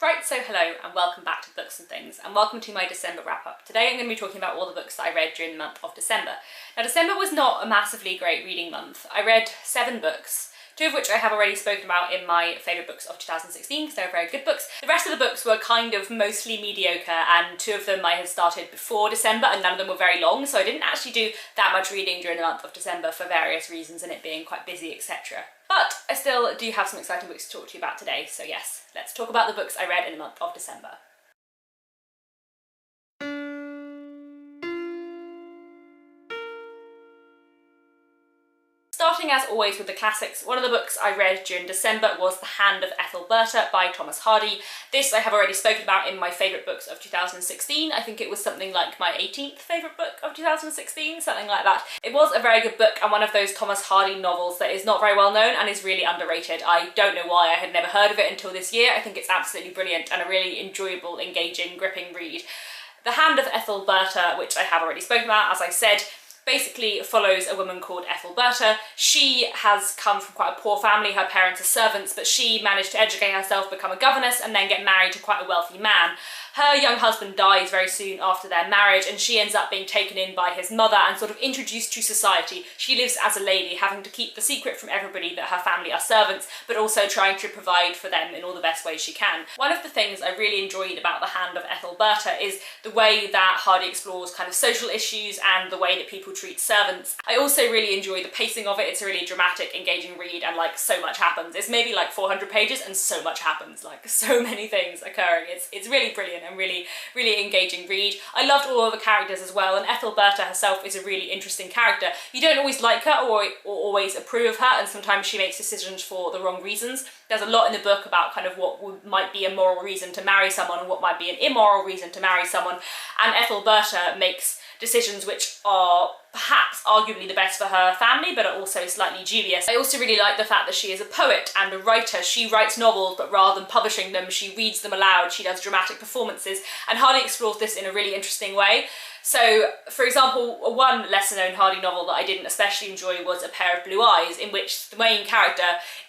Right, so hello and welcome back to Books and Things, and welcome to my December wrap-up. Today I'm going to be talking about all the books that I read during the month of December. Now, December was not a massively great reading month. I read 7 books, 2 of which I have already spoken about in my favourite books of 2016 because they were very good books. The rest of the books were kind of mostly mediocre, and 2 of them I had started before December and none of them were very long, so I didn't actually do that much reading during the month of December for various reasons and it being quite busy, etc. But I still do have some exciting books to talk to you about today, so yes, let's talk about the books I read in the month of December. Starting as always with the classics, one of the books I read during December was The Hand of Ethelberta by Thomas Hardy. This I have already spoken about in my favourite books of 2016. I think it was something like my 18th favourite book of 2016, something like that. It was a very good book and one of those Thomas Hardy novels that is not very well known and is really underrated. I don't know why I had never heard of it until this year. I think it's absolutely brilliant and a really enjoyable, engaging, gripping read. The Hand of Ethelberta, which I have already spoken about, as I said, basically follows a woman called Ethelberta. She has come from quite a poor family, her parents are servants, but she managed to educate herself, become a governess, and then get married to quite a wealthy man. Her young husband dies very soon after their marriage and she ends up being taken in by his mother and sort of introduced to society. She lives as a lady, having to keep the secret from everybody that her family are servants, but also trying to provide for them in all the best ways she can. One of the things I really enjoyed about The Hand of Ethelberta is the way that Hardy explores kind of social issues and the way that people treat servants. I also really enjoy the pacing of it. It's a really dramatic, engaging read and like so much happens. It's maybe like 400 pages and so much happens, like so many things occurring. It's really brilliant and really engaging read. I loved all of the characters as well, and Ethelberta herself is a really interesting character. You don't always like her or always approve of her, and sometimes she makes decisions for the wrong reasons. There's a lot in the book about kind of what might be a moral reason to marry someone and what might be an immoral reason to marry someone, and Ethelberta makes decisions which are perhaps arguably the best for her family, but are also slightly dubious. I also really like the fact that she is a poet and a writer. She writes novels, but rather than publishing them, she reads them aloud, she does dramatic performances, and Hardy explores this in a really interesting way. So, for example, one lesser-known Hardy novel that I didn't especially enjoy was A Pair of Blue Eyes, in which the main character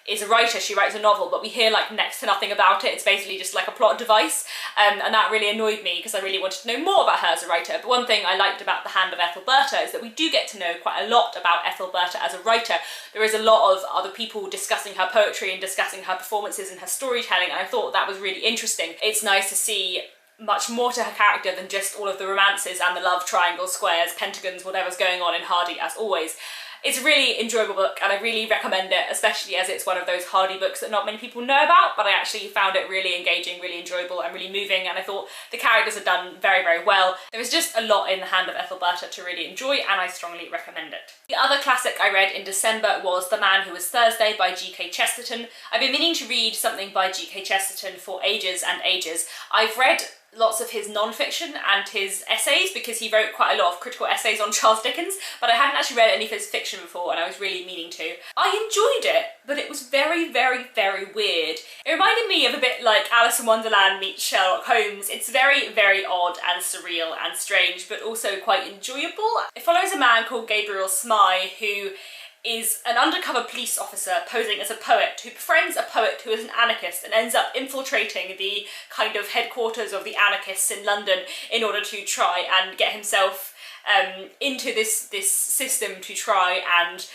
is a writer. She writes a novel, but we hear like next to nothing about it. It's basically just like a plot device, and that really annoyed me because I really wanted to know more about her as a writer. But one thing I liked about The Hand of Ethelberta is that we do get to know quite a lot about Ethelberta as a writer. There is a lot of other people discussing her poetry and discussing her performances and her storytelling, and I thought that was really interesting. It's nice to see much more to her character than just all of the romances and the love triangles, squares, pentagons, whatever's going on in Hardy, as always. It's a really enjoyable book and I really recommend it, especially as it's one of those Hardy books that not many people know about, but I actually found it really engaging, really enjoyable and really moving, and I thought the characters are done very, very well. There is just a lot in The Hand of Ethelberta to really enjoy and I strongly recommend it. The other classic I read in December was The Man Who Was Thursday by G.K. Chesterton. I've been meaning to read something by G.K. Chesterton for ages and ages. I've read lots of his non-fiction and his essays because he wrote quite a lot of critical essays on Charles Dickens, but I hadn't actually read any of his fiction before and I was really meaning to. I enjoyed it, but it was very, very, very weird. It reminded me of a bit like Alice in Wonderland meets Sherlock Holmes. It's very, very odd and surreal and strange, but also quite enjoyable. It follows a man called Gabriel Smythe who is an undercover police officer posing as a poet who befriends a poet who is an anarchist and ends up infiltrating the kind of headquarters of the anarchists in London in order to try and get himself into this system to try and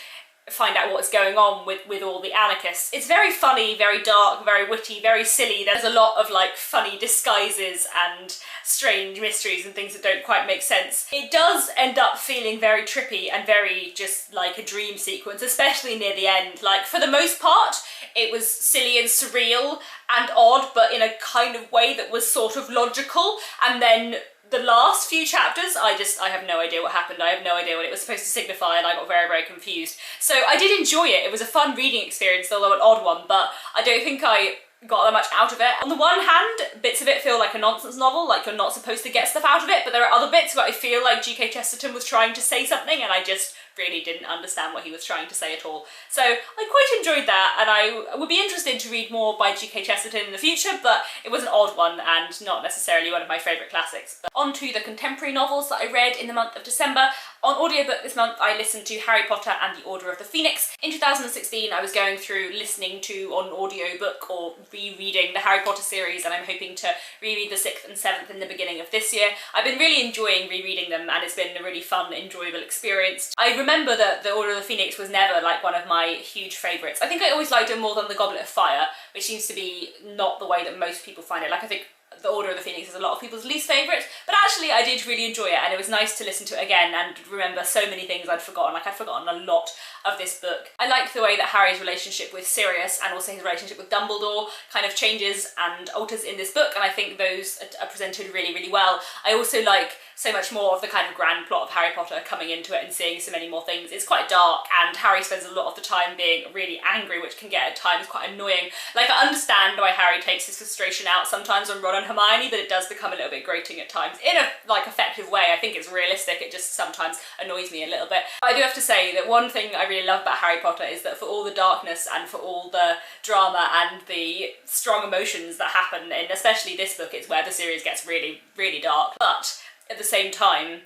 find out what's going on with all the anarchists. It's very funny, very dark, very witty, very silly. There's a lot of like funny disguises and strange mysteries and things that don't quite make sense. It does end up feeling very trippy and very just like a dream sequence, especially near the end. Like for the most part, it was silly and surreal and odd, but in a kind of way that was sort of logical, and then the last few chapters, I have no idea what happened. I have no idea what it was supposed to signify and I got very, very confused. So I did enjoy it. It was a fun reading experience, although an odd one, but I don't think I got that much out of it. On the one hand, bits of it feel like a nonsense novel, like you're not supposed to get stuff out of it, but there are other bits where I feel like G.K. Chesterton was trying to say something and I just really didn't understand what he was trying to say at all. So I quite enjoyed that, and I would be interested to read more by G.K. Chesterton in the future, but it was an odd one and not necessarily one of my favourite classics. But on to the contemporary novels that I read in the month of December. On audiobook this month I listened to Harry Potter and the Order of the Phoenix. In 2016 I was going through listening to on audiobook or rereading the Harry Potter series, and I'm hoping to reread the 6th and 7th in the beginning of this year. I've been really enjoying rereading them, and it's been a really fun, enjoyable experience. I remember that the Order of the Phoenix was never like one of my huge favourites. I think I always liked it more than the Goblet of Fire, which seems to be not the way that most people find it. Like, I think the Order of the Phoenix is a lot of people's least favourite, but actually I did really enjoy it, and it was nice to listen to it again and remember so many things I'd forgotten. Like, I'd forgotten a lot of this book. I like the way that Harry's relationship with Sirius and also his relationship with Dumbledore kind of changes and alters in this book, and I think those are presented really, really well. I also like so much more of the kind of grand plot of Harry Potter coming into it and seeing so many more things. It's quite dark, and Harry spends a lot of the time being really angry, which can get at times quite annoying. Like, I understand why Harry takes his frustration out sometimes on Ron and Hermione, but it does become a little bit grating at times in a like effective way. I think it's realistic, it just sometimes annoys me a little bit. But I do have to say that one thing I really love about Harry Potter is that for all the darkness and for all the drama and the strong emotions that happen in especially this book, it's where the series gets really, really dark. But at the same time,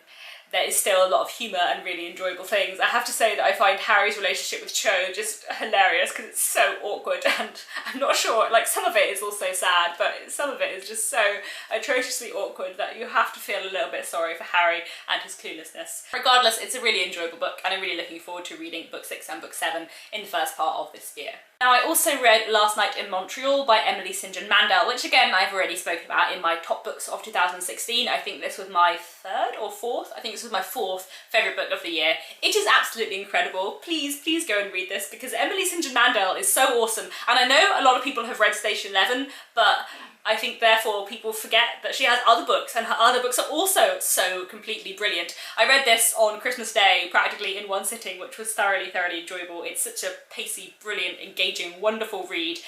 there is still a lot of humour and really enjoyable things. I have to say that I find Harry's relationship with Cho just hilarious because it's so awkward, and I'm not sure, like, some of it is also sad, but some of it is just so atrociously awkward that you have to feel a little bit sorry for Harry and his cluelessness. Regardless, it's a really enjoyable book, and I'm really looking forward to reading book 6 and book 7 in the first part of this year. Now, I also read Last Night in Montreal by Emily St. John Mandel, which again I've already spoken about in my top books of 2016. I think this was my third or fourth, I think this was my fourth favourite book of the year. It is absolutely incredible. Please, please go and read this, because Emily St. John Mandel is so awesome. And I know a lot of people have read Station 11, but I think therefore people forget that she has other books, and her other books are also so completely brilliant. I read this on Christmas Day practically in one sitting, which was thoroughly, thoroughly enjoyable. It's such a pacey, brilliant, engaging, wonderful read,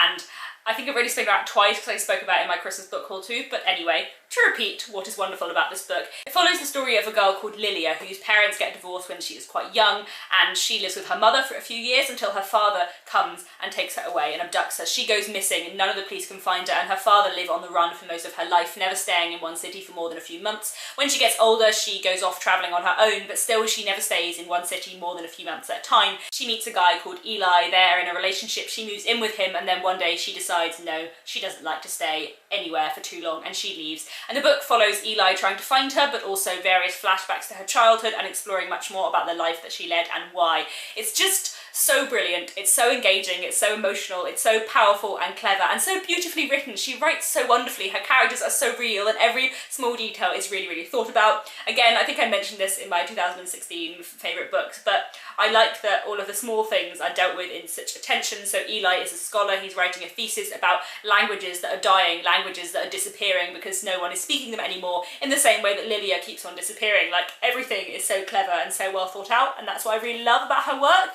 and I think I've already spoken about it twice because I spoke about it in my Christmas book haul too, but anyway, to repeat what is wonderful about this book. It follows the story of a girl called Lilia, whose parents get divorced when she is quite young, and she lives with her mother for a few years until her father comes and takes her away and abducts her. She goes missing and none of the police can find her, and her father lives on the run for most of her life, never staying in one city for more than a few months. When she gets older, she goes off travelling on her own, but still she never stays in one city more than a few months at a time. She meets a guy called Eli, they're in a relationship, she moves in with him, and then one day she decides no, she doesn't like to stay anywhere for too long, and she leaves. And the book follows Eli trying to find her, but also various flashbacks to her childhood and exploring much more about the life that she led and why. It's just so brilliant, it's so engaging, it's so emotional, it's so powerful and clever and so beautifully written. She writes so wonderfully, her characters are so real, and every small detail is really, really thought about. Again, I think I mentioned this in my 2016 favourite books, but I like that all of the small things are dealt with in such attention. So Eli is a scholar, he's writing a thesis about languages that are dying, languages that are disappearing because no one is speaking them anymore, in the same way that Lilia keeps on disappearing. Like, everything is so clever and so well thought out, and that's what I really love about her work.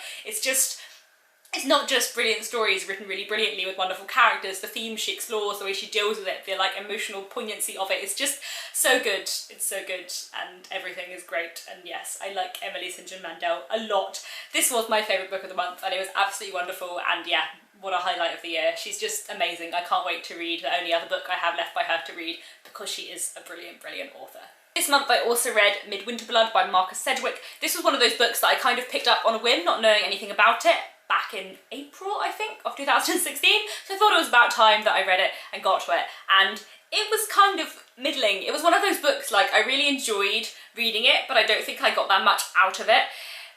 It's not just brilliant stories written really brilliantly with wonderful characters, the themes she explores, the way she deals with it, the like emotional poignancy of it, it's just so good. It's so good, and everything is great, and yes, I like Emily St. John Mandel a lot. This was my favourite book of the month, and it was absolutely wonderful, and yeah, what a highlight of the year. She's just amazing. I can't wait to read the only other book I have left by her to read, because she is a brilliant, brilliant author. This month I also read Midwinter Blood by Marcus Sedgwick. This was one of those books that I kind of picked up on a whim, not knowing anything about it, back in April, I think, of 2016. So I thought it was about time that I read it and got to it. And it was kind of middling. It was one of those books, like, I really enjoyed reading it, but I don't think I got that much out of it.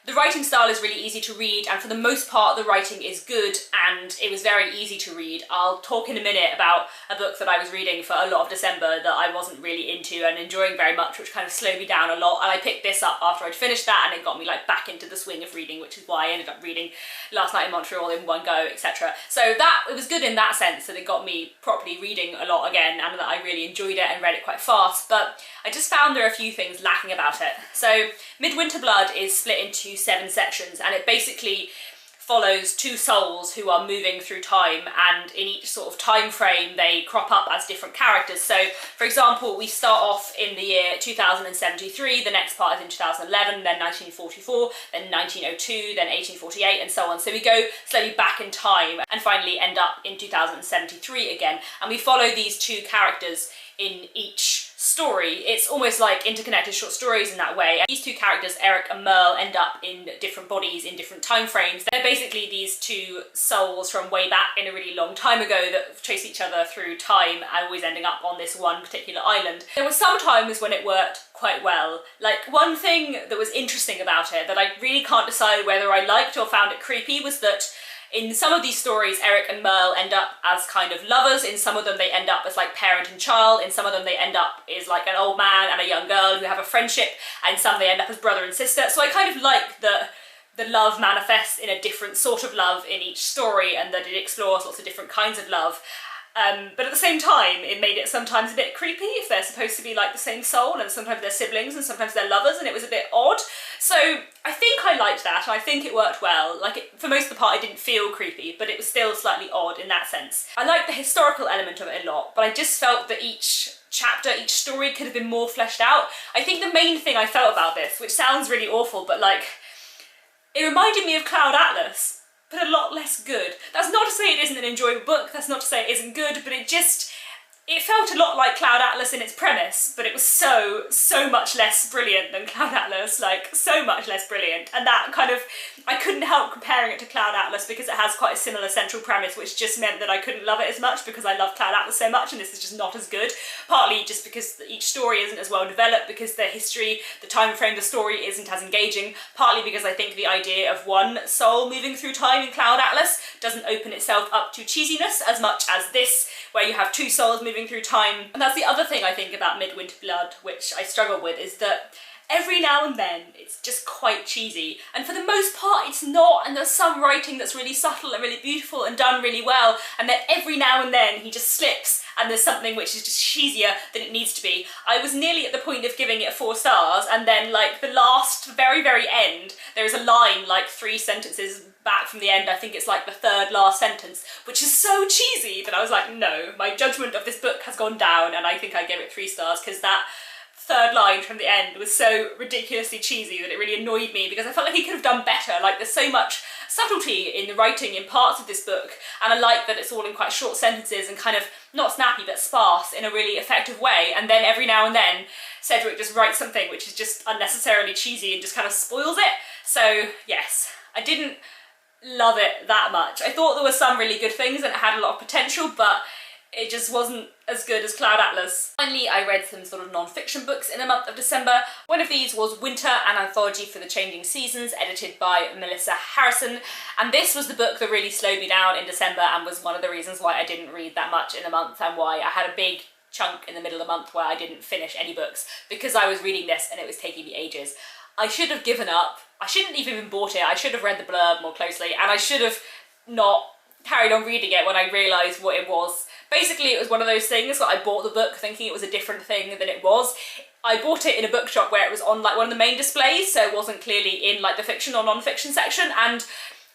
The writing style is really easy to read, and for the most part the writing is good, and it was very easy to read. I'll talk in a minute about a book that I was reading for a lot of December that I wasn't really into and enjoying very much, which kind of slowed me down a lot, and I picked this up after I'd finished that, and it got me like back into the swing of reading, which is why I ended up reading Last Night in Montreal in one go, etc. So it was good in that sense, that it got me properly reading a lot again, and that I really enjoyed it and read it quite fast, but I just found there are a few things lacking about it. So Midwinter Blood is split into 7 sections, and it basically follows two souls who are moving through time, and in each sort of time frame they crop up as different characters. So for example, we start off in the year 2073, the next part is in 2011, then 1944, then 1902, then 1848, and so on. So we go slowly back in time and finally end up in 2073 again, and we follow these two characters in each story. It's almost like interconnected short stories in that way. And these two characters, Eric and Merle, end up in different bodies in different time frames. They're basically these two souls from way back in a really long time ago that chase each other through time and always ending up on this one particular island. There were some times when it worked quite well. Like, one thing that was interesting about it that I really can't decide whether I liked or found it creepy was that in some of these stories, Eric and Merle end up as kind of lovers. In some of them, they end up as like parent and child. In some of them, they end up as like an old man and a young girl who have a friendship. And some they end up as brother and sister. So I kind of like that the love manifests in a different sort of love in each story, and that it explores lots of different kinds of love. But at the same time, it made it sometimes a bit creepy if they're supposed to be like the same soul, and sometimes they're siblings and sometimes they're lovers, and it was a bit odd. So I think I liked that, and I think it worked well. Like, for most of the part, it didn't feel creepy, but it was still slightly odd in that sense. I liked the historical element of it a lot, but I just felt that each chapter, each story could have been more fleshed out. I think the main thing I felt about this, which sounds really awful, but like, it reminded me of Cloud Atlas, but a lot less good. That's not to say it isn't an enjoyable book, that's not to say it isn't good, but it felt a lot like Cloud Atlas in its premise, but it was so much less brilliant than Cloud Atlas, like so much less brilliant. And that kind of, I couldn't help comparing it to Cloud Atlas because it has quite a similar central premise, which just meant that I couldn't love it as much because I love Cloud Atlas so much and this is just not as good. Partly just because each story isn't as well developed, because the history, the time frame, the story isn't as engaging. Partly because I think the idea of one soul moving through time in Cloud Atlas doesn't open itself up to cheesiness as much as this, where you have two souls moving through time. And that's the other thing I think about Midwinter Blood, which I struggle with, is that every now and then it's just quite cheesy, and for the most part it's not, and there's some writing that's really subtle and really beautiful and done really well, and then every now and then he just slips and there's something which is just cheesier than it needs to be. I was nearly at the point of giving it 4 stars, and then like the last very end there is a line like 3 sentences back from the end, I think it's like the 3rd last sentence, which is so cheesy that I was like, no, my judgment of this book has gone down, and I think I gave it 3 stars because that 3rd line from the end was so ridiculously cheesy that it really annoyed me, because I felt like he could have done better. Like, there's so much subtlety in the writing in parts of this book, and I like that it's all in quite short sentences and kind of not snappy but sparse in a really effective way, and then every now and then Cedric just writes something which is just unnecessarily cheesy and just kind of spoils it. So yes, I didn't love it that much. I thought there were some really good things and it had a lot of potential, but it just wasn't as good as Cloud Atlas. Finally, I read some sort of non-fiction books in the month of December. One of these was Winter, an anthology for the changing seasons, edited by Melissa Harrison, and this was the book that really slowed me down in December and was one of the reasons why I didn't read that much in the month, and why I had a big chunk in the middle of the month where I didn't finish any books, because I was reading this and it was taking me ages. I should have given up. I shouldn't have even bought it. I should have read the blurb more closely, and I should have not carried on reading it when I realised what it was. Basically, it was one of those things that I bought the book thinking it was a different thing than it was. I bought it in a bookshop where it was on like one of the main displays, so it wasn't clearly in like the fiction or non-fiction section, and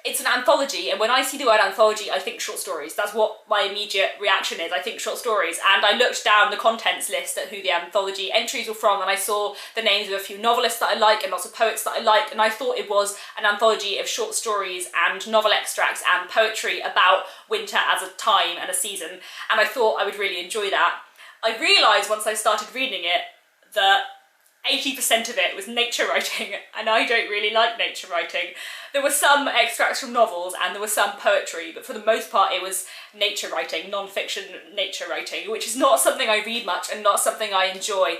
it's an anthology, and when I see the word anthology, I think short stories. That's what my immediate reaction is. I think short stories. And I looked down the contents list at who the anthology entries were from, and I saw the names of a few novelists that I like and lots of poets that I like, and I thought it was an anthology of short stories and novel extracts and poetry about winter as a time and a season, and I thought I would really enjoy that. I realised once I started reading it that 80% of it was nature writing, and I don't really like nature writing. There were some extracts from novels and there was some poetry, but for the most part it was nature writing, non-fiction nature writing, which is not something I read much and not something I enjoy.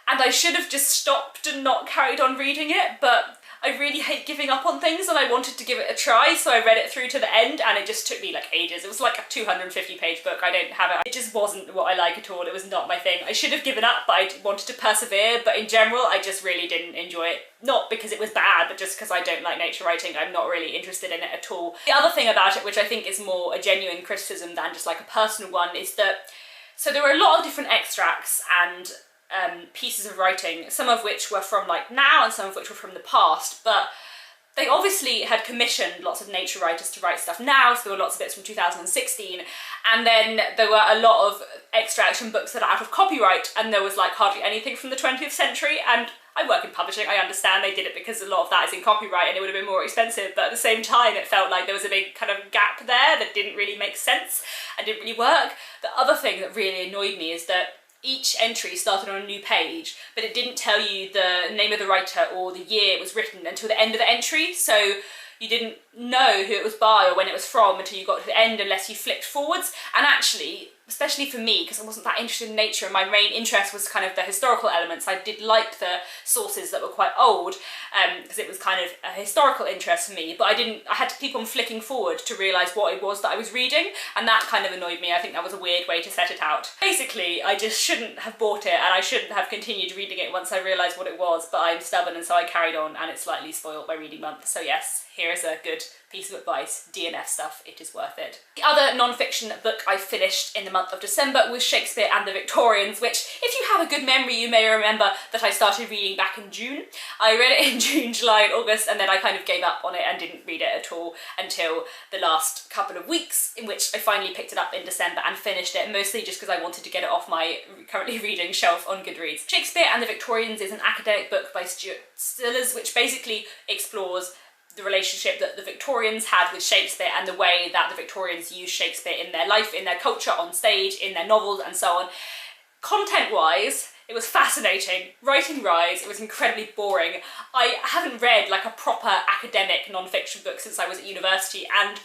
And I should have just stopped and not carried on reading it, but I really hate giving up on things and I wanted to give it a try, so I read it through to the end and it just took me like ages. It was like a 250-page book. I don't have it. It just wasn't what I like at all. It was not my thing. I should have given up, but I wanted to persevere, but in general I just really didn't enjoy it. Not because it was bad, but just because I don't like nature writing. I'm not really interested in it at all. The other thing about it, which I think is more a genuine criticism than just like a personal one, is that so there were a lot of different extracts and pieces of writing, some of which were from like now and some of which were from the past, but they obviously had commissioned lots of nature writers to write stuff now, so there were lots of bits from 2016, and then there were a lot of extraction books that are out of copyright, and there was like hardly anything from the 20th century, and I work in publishing, I understand they did it because a lot of that is in copyright and it would have been more expensive, but at the same time it felt like there was a big kind of gap there that didn't really make sense and didn't really work. The other thing that really annoyed me is that each entry started on a new page, but it didn't tell you the name of the writer or the year it was written until the end of the entry, so you didn't know who it was by or when it was from until you got to the end unless you flicked forwards. And actually, especially for me, because I wasn't that interested in nature and my main interest was kind of the historical elements, I did like the sources that were quite old, because it was kind of a historical interest for me, but I had to keep on flicking forward to realise what it was that I was reading, and that kind of annoyed me. I think that was a weird way to set it out. Basically, I just shouldn't have bought it, and I shouldn't have continued reading it once I realised what it was, but I'm stubborn and so I carried on, and it's slightly spoiled by reading month. So yes, here is a good piece of advice, DNF stuff, it is worth it. The other non-fiction book I finished in the month of December was Shakespeare and the Victorians, which, if you have a good memory, you may remember that I started reading back in June. I read it in June, July and August, and then I kind of gave up on it and didn't read it at all until the last couple of weeks, in which I finally picked it up in December and finished it, mostly just because I wanted to get it off my currently reading shelf on Goodreads. Shakespeare and the Victorians is an academic book by Stuart Stillers, which basically explores the relationship that the Victorians had with Shakespeare and the way that the Victorians used Shakespeare in their life, in their culture, on stage, in their novels and so on. Content-wise, it was fascinating. Writing-wise, it was incredibly boring. I haven't read like a proper academic non-fiction book since I was at university, and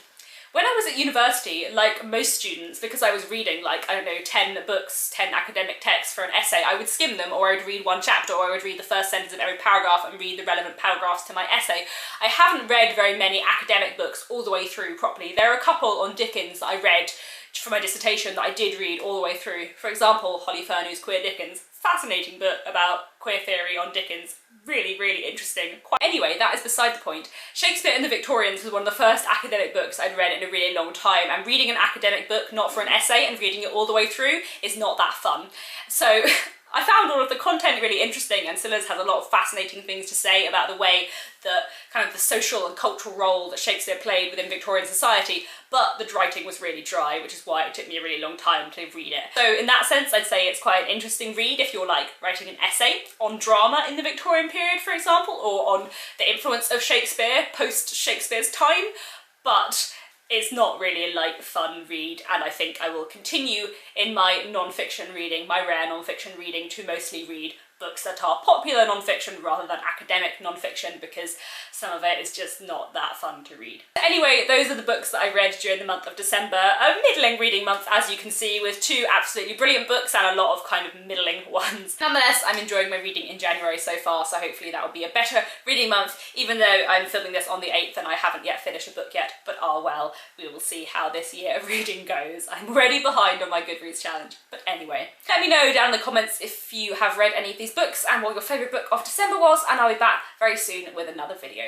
when I was at university, like most students, because I was reading like, I don't know, 10 books, 10 academic texts for an essay, I would skim them, or I would read one chapter, or I would read the first sentence of every paragraph and read the relevant paragraphs to my essay. I haven't read very many academic books all the way through properly. There are a couple on Dickens that I read for my dissertation that I did read all the way through. For example, Holly Furnew's Queer Dickens. Fascinating book about queer theory on Dickens. Really, really interesting. Anyway, that is beside the point. Shakespeare and the Victorians was one of the first academic books I'd read in a really long time, and reading an academic book not for an essay and reading it all the way through is not that fun. So I found all of the content really interesting, and Stillers has a lot of fascinating things to say about the way that kind of the social and cultural role that Shakespeare played within Victorian society, but the writing was really dry, which is why it took me a really long time to read it. So in that sense, I'd say it's quite an interesting read if you're like writing an essay on drama in the Victorian period, for example, or on the influence of Shakespeare post Shakespeare's time, but it's not really a light, fun read, and I think I will continue in my non-fiction reading, my rare non-fiction reading, to mostly read books that are popular non-fiction rather than academic non-fiction, because some of it is just not that fun to read. Anyway, those are the books that I read during the month of December. A middling reading month, as you can see, with 2 absolutely brilliant books and a lot of kind of middling ones. Nonetheless, I'm enjoying my reading in January so far, so hopefully that will be a better reading month, even though I'm filming this on the 8th and I haven't yet finished a book yet, but well, we will see how this year of reading goes. I'm already behind on my Goodreads challenge, but anyway. Let me know down in the comments if you have read any of these books and what your favourite book of December was, and I'll be back very soon with another video.